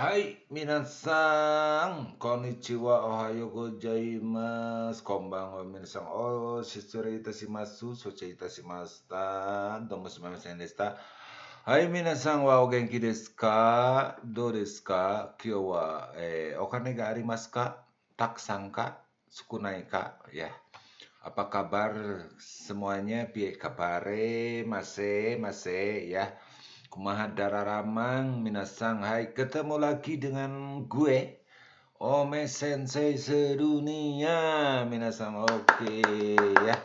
Hai, minasan, konnichiwa, ohayo gozaimasu, konbanwa, minasan, shitsuru itashimasu, soche itashimashita, domo sumimasen deshita. Hai, minasan wa o genki desu ka? Dou desu ka? Kyou wa okane ga arimasu ka? Takusan ka? Sukunai ka? Ya. Apa kabar semuanya? Piye kabare? Mase, ya. Kumaha dararamang minasang. Hai, ketemu lagi dengan gue Ome Sensei sedunia minasang. Oke ya.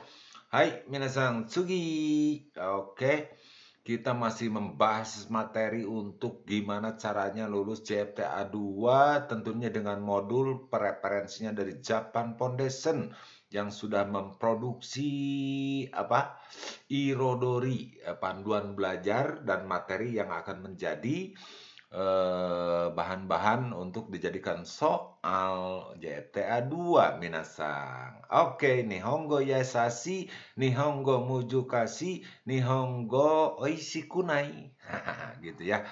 Hai minasang, tsugi. Oke. Kita masih membahas materi untuk gimana caranya lulus JFTA 2 tentunya dengan modul preferensinya dari Japan Foundation yang sudah memproduksi Irodori, panduan belajar dan materi yang akan menjadi bahan-bahan untuk dijadikan soal JFTA 2 minasang. Oke, Nihongo Yasashi, Nihongo Mujukashi, Nihongo Oishikunai. Gitu ya.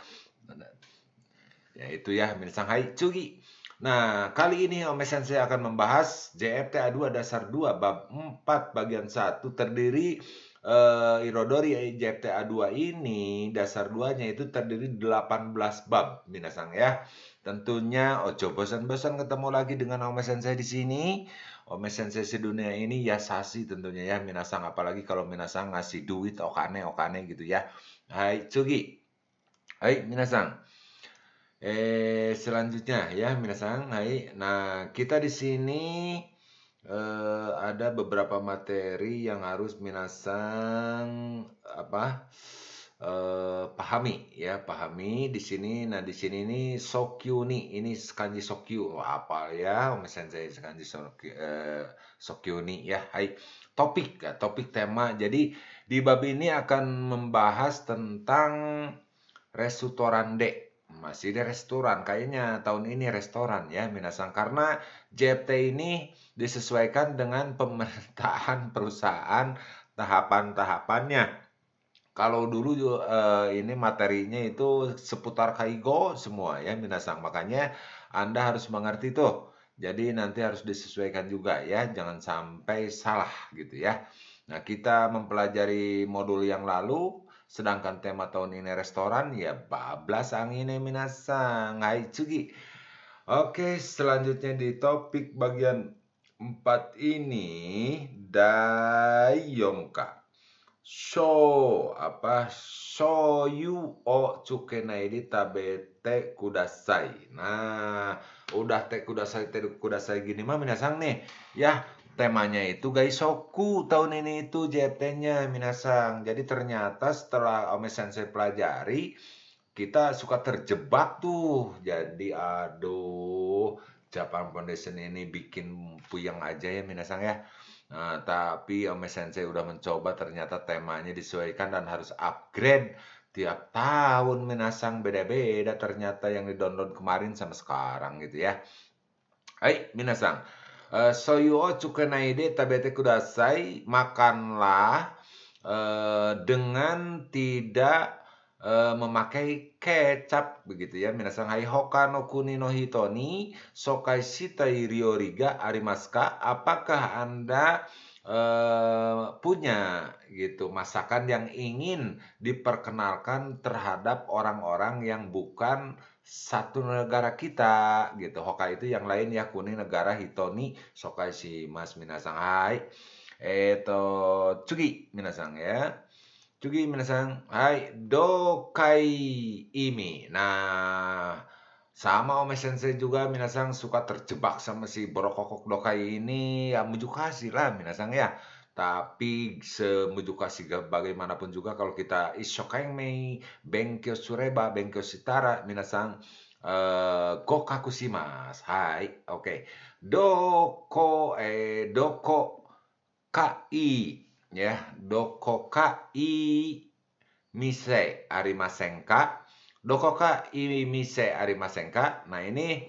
Ya itu ya, minasang hai tsugi. Nah, kali ini Ome Sensei akan membahas JFTA 2 dasar 2 bab 4 bagian 1 terdiri Irodori JFTA 2 ini dasar 2-nya itu terdiri 18 bab minasang ya. Tentunya ojo bosan-bosan ketemu lagi dengan Ome Sensei di sini. Ome Sensei sedunia ini Yasashi tentunya ya minasang, apalagi kalau minasang ngasih duit okane gitu ya. Hai tsugi. Hai minasang. Selanjutnya ya minasan, hai. Nah, kita di sini ada beberapa materi yang harus minasan pahami ya, pahami di sini. Nah, di sini ini Sokyu nih, ini kanji Sokyu. Wah, apa ya? Om Sensei kanji Sokyu, Sokyu nih ya. Hai. Topik ya, topik tema. Jadi di bab ini akan membahas tentang restoran de. Masih di restoran, kayaknya tahun ini restoran ya minasang, karena JFT ini disesuaikan dengan pemerintahan perusahaan tahapan-tahapannya. Kalau dulu ini materinya itu seputar kaigo semua ya minasang, makanya Anda harus mengerti tuh. Jadi nanti harus disesuaikan juga ya, jangan sampai salah gitu ya. Nah, kita mempelajari modul yang lalu, sedangkan tema tahun ini restoran, ya bablas angin minasang. Hai tsugi. Oke, selanjutnya di topik bagian 4 ini, Daiyonka. Shoyu o tsukenai de tabete kudasai. Nah, udah te kudasai gini mah minasang nih. Ya, temanya itu Gaisoku tahun ini itu JFT-nya minasang. Jadi ternyata setelah Ome Sensei pelajari, kita suka terjebak tuh. Jadi aduh, Japan Foundation ini bikin puyeng aja ya minasang ya. Nah, tapi Ome Sensei udah mencoba, ternyata temanya disesuaikan dan harus upgrade tiap tahun minasang, beda-beda ternyata yang di-download kemarin sama sekarang gitu ya. Hai minasang, soyu o tsukenai de tabete kudasai, makanlah dengan tidak memakai kecap begitu ya minasang. Hai hoka no kuni no hito ni sokai shitai ryori ga arimasu ka? Apakah Anda punya gitu masakan yang ingin diperkenalkan terhadap orang-orang yang bukan satu negara kita gitu. Hoka itu yang lain ya, kuni negara, hitoni sokai si mas minasang. Hai. Tsugi minasang ya. Tsugi minasang. Hai, dokai imi. Nah, sama Ome Sensei juga minasang suka terjebak sama si Borokokok Dokai ini, ya mujukasi lah minasang ya. Tapi semujukasi bagaimanapun juga kalau kita ishokai mei benkyo sureba benkyo shitara minasang gokaku shimasu. Hai, oke. Doko kai ya, doko kai mise arimasen ka? Dokoka mise arimasen ka? Nah, ini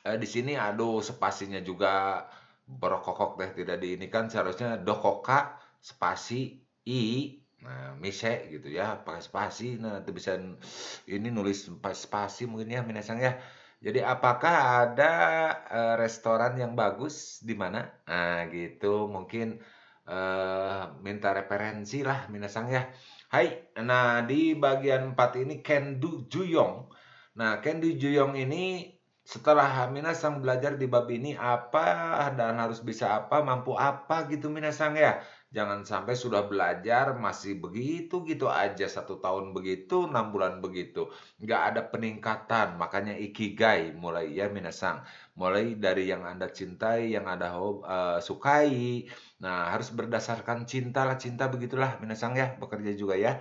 di sini aduh spasinya juga berokok deh, tidak di ini kan, seharusnya dokoka spasi i Nah, mise gitu ya, pakai spasi. Nah, itu bisa ini nulis spasi mungkin ya minasang ya. Jadi apakah ada restoran yang bagus di mana? Nah, gitu mungkin minta referensi lah minasang ya. Hai, nah di bagian 4 ini Kendu Juyong. Nah, Kendu Juyong ini setelah minasang belajar di bab ini apa dan harus bisa apa, mampu apa gitu minasang ya. Jangan sampai sudah belajar masih begitu gitu aja 1 tahun begitu, 6 bulan begitu. Nggak ada peningkatan. Makanya ikigai mulai ya minasang. Mulai dari yang Anda cintai, yang Anda sukai. Nah, harus berdasarkan cinta lah, cinta begitulah minasang ya, bekerja juga ya.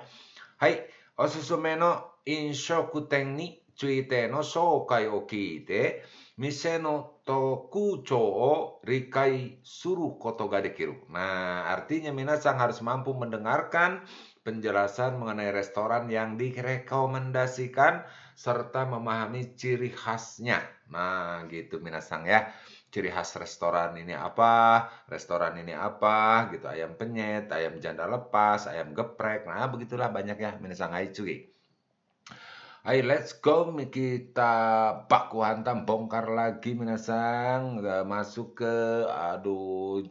Hai, osusume no inshoku ni tsuite no shoukai o kiite, mise no tokuchou o rikai suru koto ga dekiru. Nah, artinya minasang harus mampu mendengarkan penjelasan mengenai restoran yang direkomendasikan serta memahami ciri khasnya. Nah, gitu minasang ya. Ciri khas restoran ini apa, gitu. Ayam penyet, ayam janda lepas, ayam geprek. Nah, begitulah banyak ya minasang haichugi. Ayo let's go kita baku hantam bongkar lagi minasang. Masuk ke aduh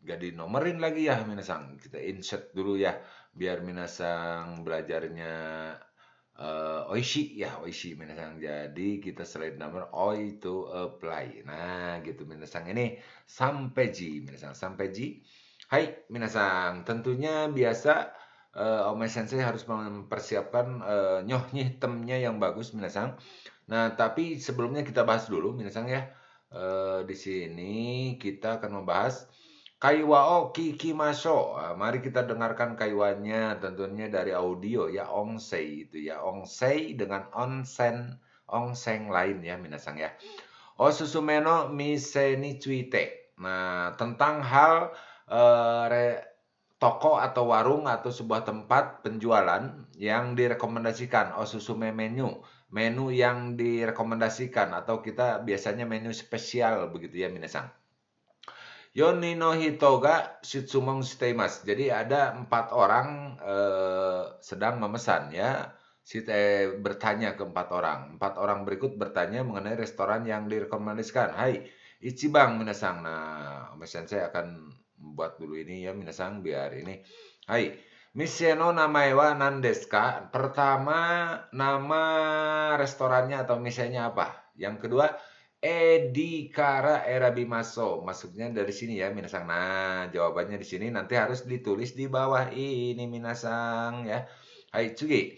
gak dinomerin lagi ya minasang. Kita insert dulu ya biar minasang belajarnya oishi ya, oishi minasang. Jadi kita selain nomor oi itu apply. Nah, gitu minasang ini sampai ji minasang, sampai ji. Hai minasang, tentunya biasa Ome Sensei harus mempersiapkan nyohnya hitamnya yang bagus minasang. Nah, tapi sebelumnya kita bahas dulu minasang ya. Di sini kita akan membahas Kaiwa o kikimasho. Mari kita dengarkan kaiwanya tentunya dari audio ya, onsei itu ya. Onsei dengan onseng lain ya minasang ya. Osusume no mise ni tsuite. Nah, tentang hal toko atau warung atau sebuah tempat penjualan yang direkomendasikan. Osusume menu. Menu yang direkomendasikan atau kita biasanya menu spesial begitu ya minasang. Yoni no hito ga shitsumon shiteimasu. Jadi ada 4 orang sedang memesan ya. Bertanya ke 4 orang. 4 orang berikut bertanya mengenai restoran yang direkomendasikan. Hai, Ichibang minasang. Nah, mesin saya akan membuat dulu ini ya minasang biar ini. Hai, mise no namae wa nan desu ka? Pertama, nama restorannya atau misenya apa? Yang kedua, Edikara Erabimaso. Maksudnya dari sini ya, minasang. Nah, jawabannya di sini nanti harus ditulis di bawah ini, minasang ya. Hai, tsugi.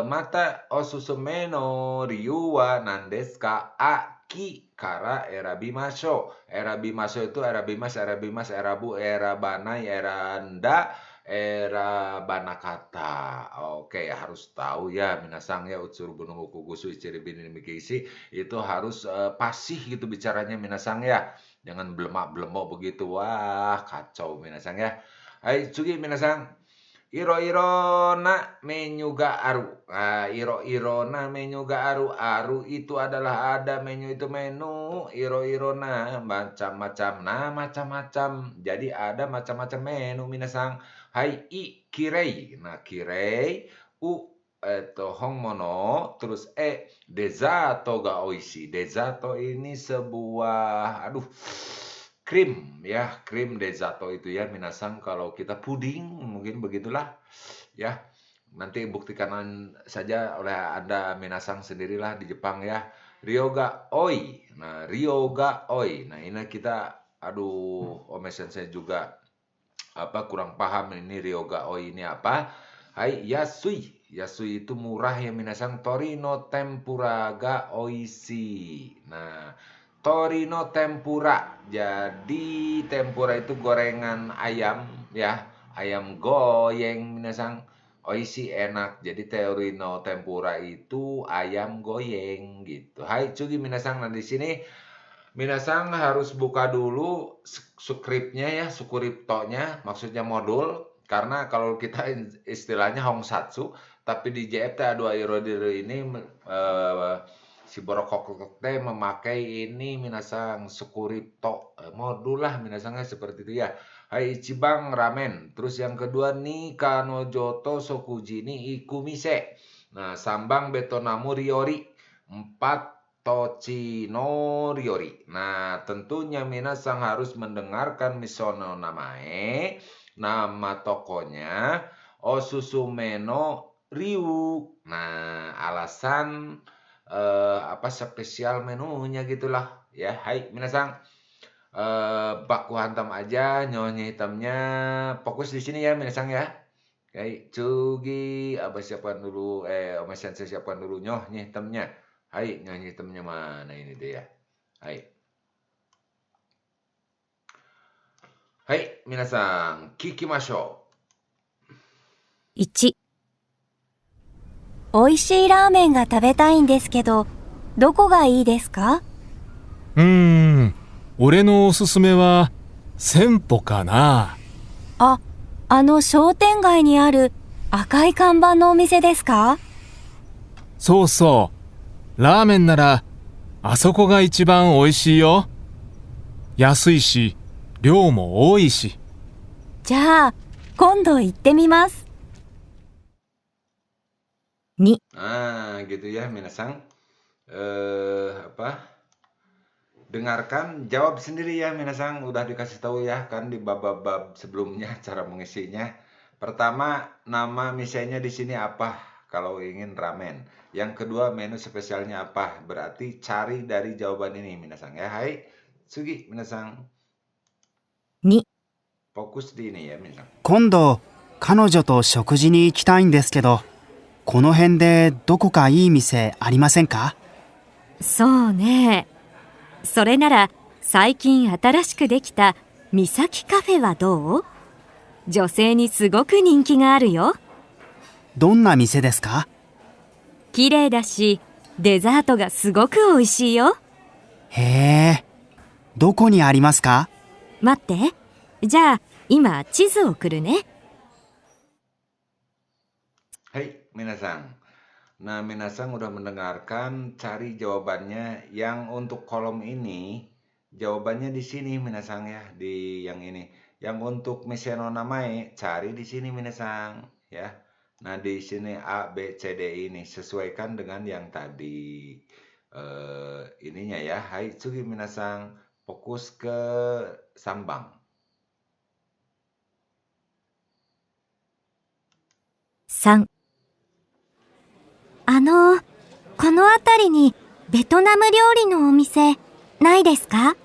Mata osusume no ryu wa nan desu ka? Aki kara erabimasho. Erabimasho itu erabimas, erabu, erabanai, eranda, era banakata. Oke, harus tahu ya minasang ya utsuru bunung kugusu iciri bini mikisi itu harus fasih gitu bicaranya minasang ya. Jangan belemak-belemok begitu. Wah, kacau minasang ya. Hai, tsugi minasang. Iro-iro na menu ga aru. Nah, iro-iro na menu ga aru. Aru itu adalah ada, menu itu menu. Iro-iro na macam-macam. Nah, macam-macam. Jadi ada macam-macam menu minasang. Hai, kirei. Nah, kirei. Honmono. Terus desato ga oishi. Desato ini sebuah, aduh, krim ya, krim desato itu ya minasang. Kalau kita puding mungkin begitulah ya. Nanti buktikan saja oleh Anda minasang sendirilah di Jepang ya. Ryoga oi. Nah, ryoga oi. Nah, ini kita aduh, Ome Sensei juga kurang paham ini ryoga oi ini apa. Hai, yasui. Yasui itu murah ya minasang. Torino tempura ga oishi. Nah, Torino tempura. Jadi tempura itu gorengan ayam ya. Ayam goyeng minasang. Oishi enak. Jadi Torino tempura itu ayam goyeng gitu. Hai Cugi minasang. Nah di sini minasang harus buka dulu skripnya ya, sukuriptonya, maksudnya modul. Karena kalau kita istilahnya hongsatsu, tapi di JFT A2 Irodiro ini si Borokok teh memakai ini minasang sukuripto modul lah minasangnya seperti itu ya. Hai Ichiban ramen. Terus yang kedua ni Kanojoto Sokuji ni Ikumise. Nah, sambang betonamu Ryori. 4 Tochino Ryori. Nah, tentunya minasang harus mendengarkan misono namae, nama tokonya Osusume no Ryu. Nah, alasan apa spesial menunya gitulah ya. Hai minasang, baku hantam aja nyonya hitamnya. Fokus di sini ya minasang ya. Hai, Cugi, abah siapkan dulu, Om Sensei siapkan dulu nyonya hitamnya. Hai, nyonya hitamnya mana ini dia? Hai, hai, minasang, kikimashou. 1、美味しいラーメンが食べたいんですけど、どこがいいですか？俺のおすすめは千歩かな。あ、あの商店街にある赤い看板のお店ですか？そうそう。ラーメンならあそこが一番美味しいよ。安いし、量も多いし。じゃあ、今度行ってみます。2、Ah, gitu ya, minasang. Apa? Dengarkan, jawab sendiri ya, minasang. Udah dikasih tahu ya, kan di bab-bab sebelumnya cara mengisinya. Pertama, nama misenya di sini apa? Kalau ingin ramen. Yang kedua, menu spesialnya apa? Berarti cari dari jawaban ini, minasang ya. Hai, Sugi, minasang. 2、Fokus di ini ya, minasang. 今度彼女と食事に行きたいんですけど、この辺でどこかいい店ありませんか？そうね。それなら最近新しくできた三崎カフェはどう？女性にすごく人気があるよ。どんな店ですか？綺麗だし、デザートがすごく美味しいよ。へえ、どこにありますか？待って。じゃあ、今地図を送るね。Hai, minasang. Nah, minasang udah mendengarkan, cari jawabannya. Yang untuk kolom ini, jawabannya di sini minasang ya, di yang ini. Yang untuk Miseno Namae, cari di sini minasang ya. Nah, di sini A, B, C, D ini sesuaikan dengan yang tadi ininya ya. Hai, Tsugi minasang, fokus ke sambang. 3、この辺りにベトナム料理のお店ないですか？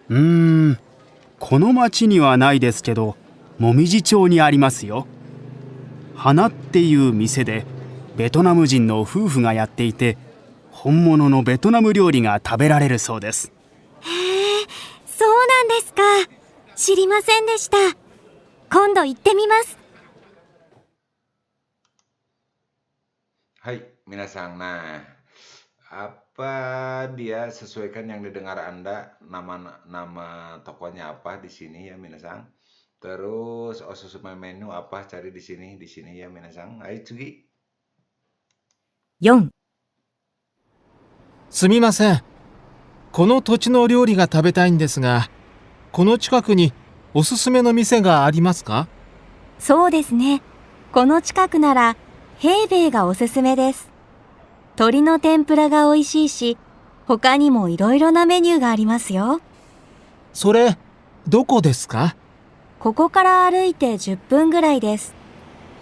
この町にはないですけど、もみじ町にありますよ。花っていう店でベトナム人の夫婦がやっていて、本物のベトナム料理が食べられるそうです。へえ、そうなんですか。知りませんでした。今度行ってみます。Hai, minasang. Nah, apa dia sesuaikan yang didengar Anda, nama tokonya apa di sini ya, minasang. Terus osusume menu apa, cari di sini ya, minasang. Hai, Tsugi. 4、すみません。この土地の料理が食べたいんですが、この近くにおすすめの店がありますか？そうですね。この近くなら平米がおすすめです。鶏の天ぷらが美味しいし、他にもいろいろなメニューがありますよ。それ、どこですか？ここから歩いて10分ぐらいです。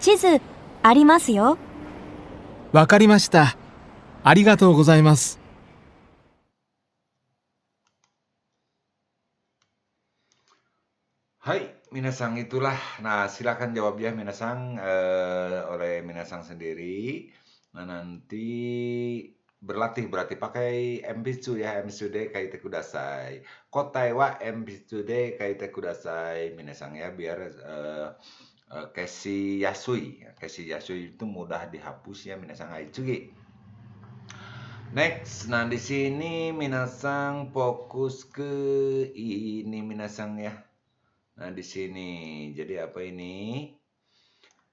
地図ありますよ。わかりました。ありがとうございます。Hai, minasang itulah. Nah, silakan jawab ya, minasang, oleh minasang sendiri. Nah, nanti berlatih berarti pakai Embitsu ya, Embitsu de kaite kudasai. Kotai wa Embitsu de kaite kudasai, minasang ya, biar kesi yasui. Kesi yasui itu mudah dihapus ya, minasang. Aitsugi. Next, nah di sini minasang fokus ke ini minasang ya. Nah, di sini. Jadi apa ini?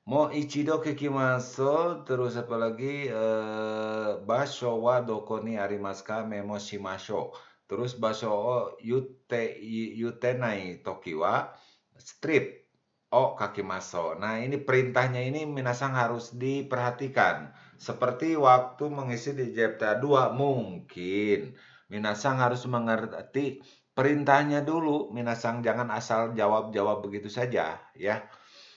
Mo ichido kikimasu, terus apa lagi? Basho wa doko ni arimasu ka memo shimashou. Terus basho o yutenai toki wa strip o kakimaso. Nah, ini perintahnya ini minasang harus diperhatikan. Seperti waktu mengisi di JPTA 2 mungkin minasang harus mengerti perintahnya dulu. Minasang jangan asal jawab-jawab begitu saja ya.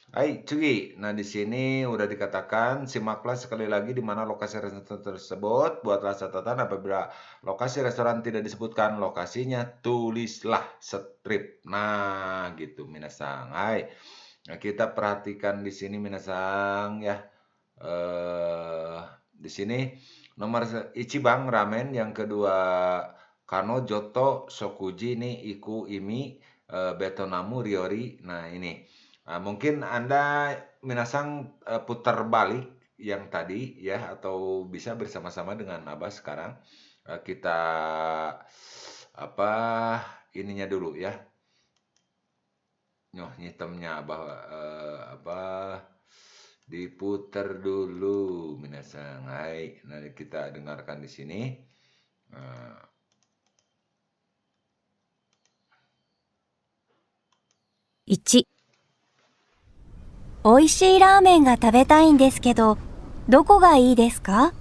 Hai, cuy. Nah, di sini udah dikatakan simaklah sekali lagi di mana lokasi restoran tersebut. Buatlah catatan apabila lokasi restoran tidak disebutkan lokasinya, tulislah strip. Nah, gitu minasang. Hai. Nah, kita perhatikan di sini minasang ya. Di sini nomor Ichiban ramen, yang kedua Kano Joto Shokuji ni Iku Imi Betonamu Ryori. Nah, ini. Mungkin Anda minasang putar balik yang tadi ya, atau bisa bersama-sama dengan Abah sekarang. Kita apa ininya dulu ya. Nyoh nyitemnya Abah apa diputar dulu minasang. Hai, nanti kita dengarkan di sini. 1、美味しいラーメンが食べたいんですけど、どこがいいですか？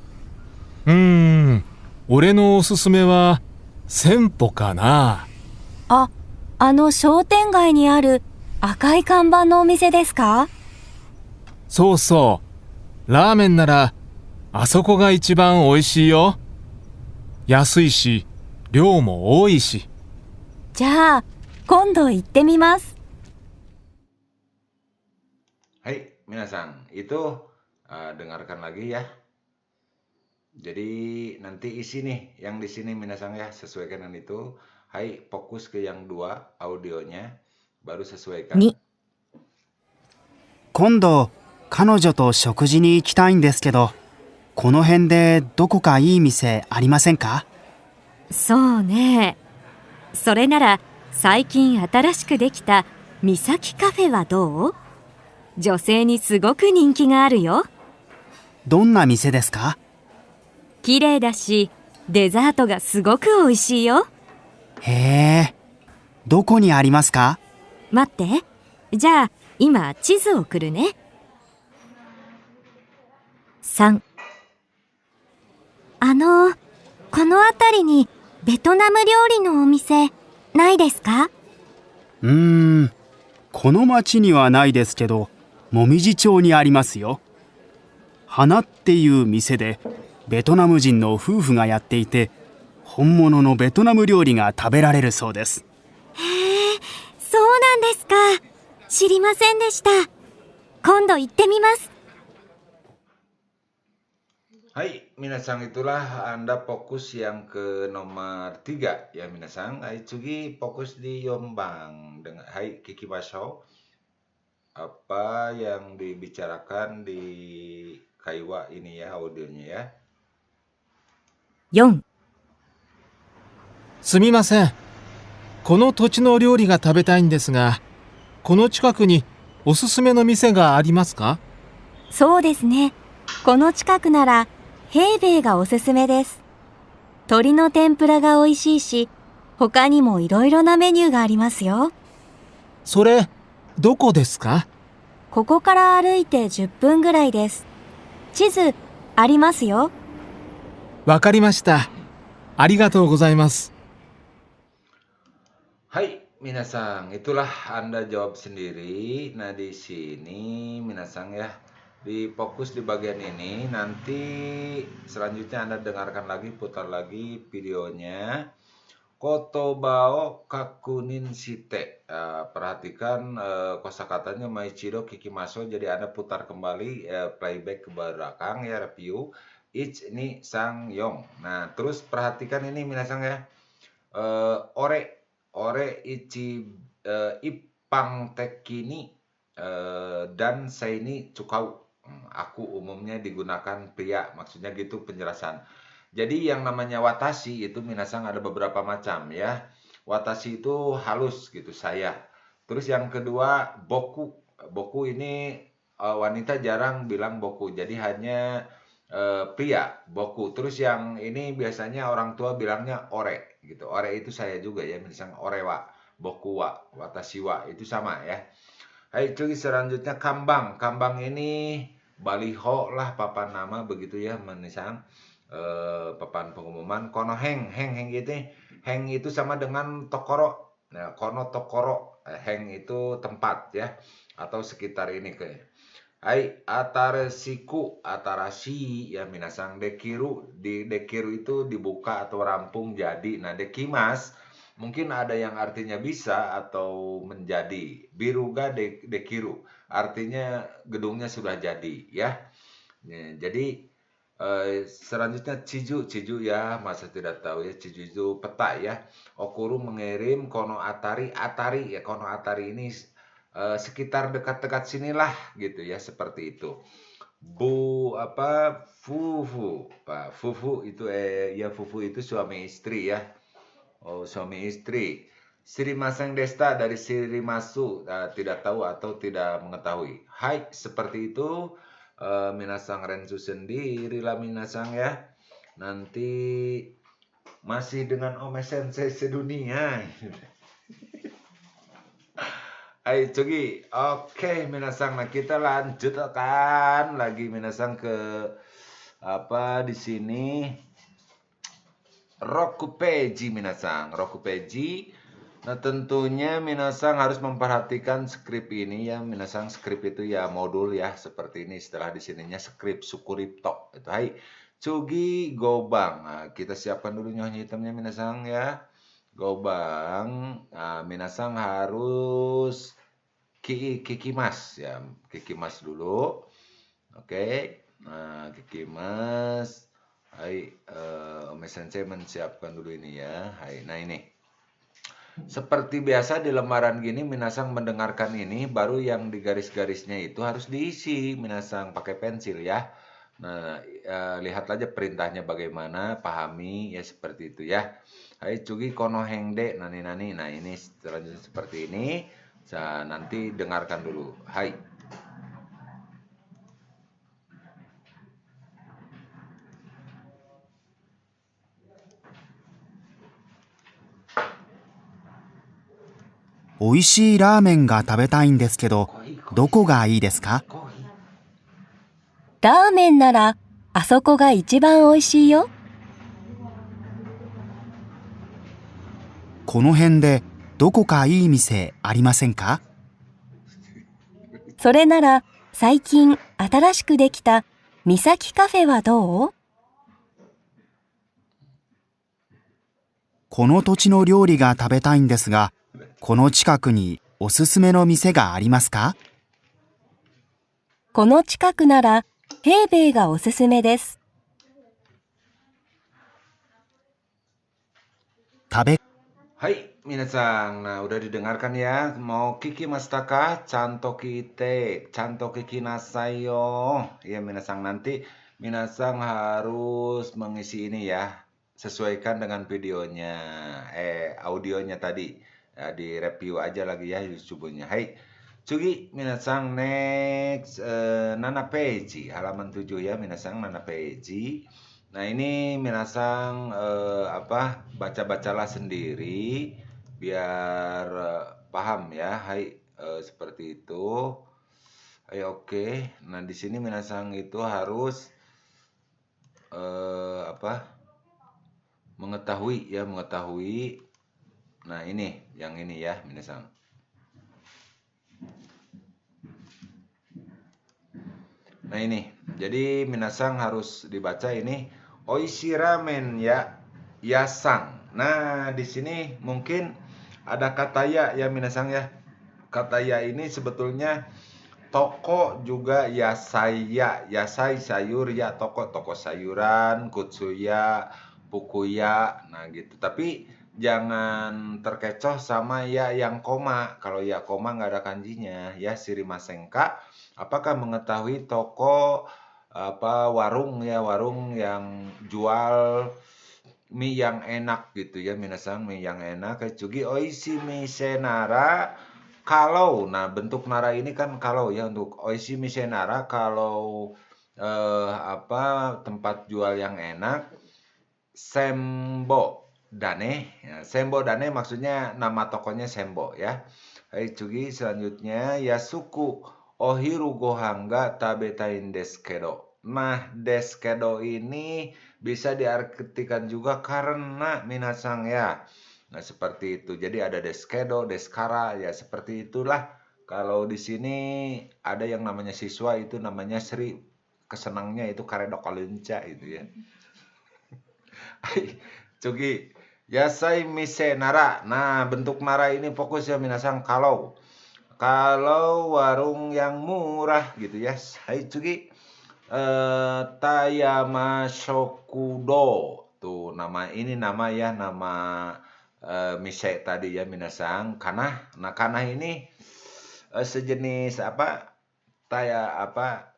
俺のおすすめは千歩かな。あの商店街にある赤い看板のお店ですか？そうそう。ラーメンならあそこが一番美味しいよ。安いし、量も多いし。じゃあ、今度行ってみます。Hai, minasang, itu dengarkan lagi ya. Jadi nanti isi nih yang di sini minasang ya, sesuaikan dengan itu. Hai, fokus ke yang 2 audionya, baru sesuaikan. 2、今度彼女と食事に行きたいんですけど、この辺でどこかいい店ありませんか？そうね。それなら最近新しくできた三崎カフェはどう？女性にすごく人気があるよ。どんな店ですか？綺麗だし、デザートがすごく美味しいよ。へえ、どこにありますか？待って。じゃあ、今地図を送るね。3、この辺りにベトナム料理のお店ないですか？この町にはないですけど、もみじ町にありますよ。花っていう店でベトナム人の夫婦がやっていて、本物のベトナム料理が食べられるそうです。へえ、そうなんですか。知りませんでした。今度行ってみます。Hai, minasang, itulah Anda fokus yang ke nomor 3 ya minasang. Hai, Tsugi fokus di Yombang. Hai, Kikimashou. Apa yang dibicarakan di Kaiwa ini ya audionya ya. 4、すみません。この土地の料理が食べたいんですが、この近くにおすすめの店がありますか？そうですね。この近くなら平米がおすすめです。鶏の天ぷらが美味しいし、他にもいろいろなメニューがありますよ。それ、どこですか？ここから歩いて10分ぐらいです。地図ありますよ。わかりました。ありがとうございます。Hai, minasang, itulah Anda jawab sendiri. Nah, di sini minasang ya, di fokus di bagian ini. Nanti selanjutnya Anda dengarkan lagi, putar lagi videonya. Kotobao kakunin shite. Perhatikan kosakatanya Maichiro Kikimaso. Jadi Anda putar kembali playback ke belakang ya, review. Ich ni sang yong. Nah, terus perhatikan ini minasang ya. Ore ichi ipang tekini dan saini cukau. Aku umumnya digunakan pria. Maksudnya gitu penjelasan. Jadi yang namanya watashi itu minasang ada beberapa macam ya. Watashi itu halus gitu, saya. Terus yang kedua boku. Boku ini wanita jarang bilang boku. Jadi hanya pria, boku. Terus yang ini biasanya orang tua bilangnya ore gitu. Ore itu saya juga ya, minasang orewa. boku wa, watashi wa itu sama ya. Hai, cuy, selanjutnya kambang. Kambang ini baliho lah, papan nama begitu ya, menisang papan pengumuman. Kono heng gitu. Heng itu sama dengan tokoro. Nah, kono tokoro, heng itu tempat ya, atau sekitar ini ke. Hai, atarasiku, atarashi ya minasang, dekiru. Dekiru itu dibuka atau rampung jadi. Nah, dekimas mungkin ada yang artinya bisa atau menjadi. Biruga dekiru artinya gedungnya sudah jadi ya. Jadi selanjutnya ciju ya, masa tidak tahu ya, ciju itu peta ya. Okuru mengirim, kono atari ya, kono atari ini sekitar dekat-dekat sinilah gitu ya, seperti itu. Fufu itu ya, fufu itu suami istri ya. Oh, suami istri. Sirimaseng desta dari sirimasu, tidak tahu atau tidak mengetahui. Hai, seperti itu. Minasang rensu sendiri lah minasang ya. Nanti masih dengan Ome Sensei sedunia. Hai, Cogi. Oke, minasang. Nah, kita lanjutkan lagi minasang ke apa di sini. Rokupeji minasang, Rokupeji. Nah, tentunya minasang harus memperhatikan skrip ini ya, minasang. Skrip itu ya modul ya, seperti ini. Setelah di sininya skrip sukuripto itu. Hai, Cugi Gobang. Nah, kita siapkan dulu nyonya hitamnya minasang ya. Gobang. Nah, minasang harus kikimas ya, kikimas dulu. Oke. Nah, kikimas. Hai, Ome Sensei menyiapkan dulu ini ya. Hai, nah ini. Seperti biasa di lembaran gini, minasang mendengarkan ini, baru yang di garis-garisnya itu harus diisi, minasang pakai pensil ya. Nah, lihat aja perintahnya bagaimana, pahami ya, seperti itu ya. Hai, Cugi kono hengde, nani. Nah, ini selanjutnya seperti ini. Nanti dengarkan dulu. Hai. "おいしいラーメンが食べたいんですけど、どこがいいですか?" ラーメンならあそこが一番美味しいよ。この辺でどこかいい店ありませんか?それなら最近新しくできた三崎カフェはどう?この土地の料理が食べたいんですが、この近くにおすすめの店がありますか?この近くなら平米がおすすめです。Hai, minasang. Nah, udah didengarkan ya. Mau kiki mastaka, cantoki ite, cantoki kinasai yo. Ya, minasang, nanti minasang harus mengisi ini ya. Sesuaikan dengan videonya, audionya tadi. Ya, di review aja lagi ya YouTube-nya. Hai, Cugi, minasang next Nana Peji, halaman 7 ya, minasang Nana Peji. Nah, ini minasang baca-bacalah sendiri biar paham ya. Hai, seperti itu. Ayo, oke. Nah, di sini minasang itu harus mengetahui ya, mengetahui. Nah, ini yang ini ya, minasang. Nah, ini. Jadi minasang harus dibaca ini oishi ramen ya, yasang. Nah, di sini mungkin ada kata ya minasang ya. Kata ya ini sebetulnya toko juga yasai ya, yasai sayur ya, toko sayuran, kutsuya, pukuya. Nah, gitu. Tapi jangan terkecoh sama ya yang koma. Kalau ya koma nggak ada kanjinya ya. Sirimasenka, apakah mengetahui toko warung yang jual mie yang enak gitu ya, minasang, mie yang enak. Cugi oishi mise nara, kalau, nah bentuk nara ini kan kalau ya, untuk oishi mise nara kalau tempat jual yang enak. Sembo, Dane. Ya, Sembo Dane maksudnya nama tokonya Sembo ya. Hai Cugi, selanjutnya Yasuku Ohiru Gohan ga tabetain desu kedo. Nah, desu kedo ini bisa diartikan juga karena minasang ya. Nah, seperti itu. Jadi ada desu kedo, desu kara ya seperti itulah. Kalau di sini ada yang namanya siswa itu namanya Sri, kesenangnya itu karedok kalunca itu ya. Hai, Cugi. Yasai mise nara. Nah, bentuk nara ini fokus ya minasang kalau warung yang murah gitu ya. Hai Cugi. Tayama Shokudo. Tuh nama ini nama ya nama mise tadi ya minasang. Kanah. Nah, kanah ini sejenis apa?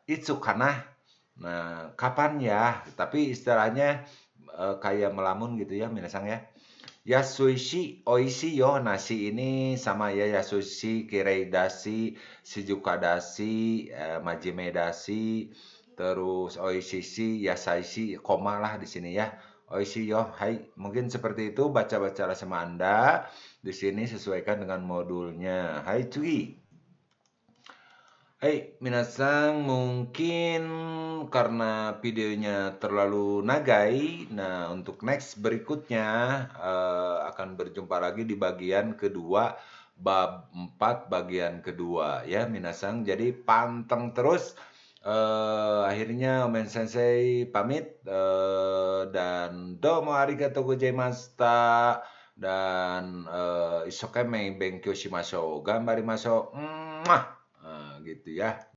Itsu kanah. Nah, kapan ya? Tapi istilahnya kayak melamun gitu ya minasang ya. Yasuishi oishi yo. Nasi ini sama ya yasuishi, kirei dashi, shijuka dashi, majime dashi, terus oishishi, yasaishi, koma lah di sini ya. Oishi yo. Hai, mungkin seperti itu baca-baca sama Anda. Di sini sesuaikan dengan modulnya. Hai Cuy. Hai, minasang mungkin karena videonya terlalu nagai. Nah, untuk next berikutnya akan berjumpa lagi di bagian kedua, bab 4 bagian kedua ya minasang. Jadi panteng terus. Akhirnya Omen Sensei pamit dan domo arigatou gozaimashita dan isokemei benkyou shimashou, gambarimashou. Gitu ya.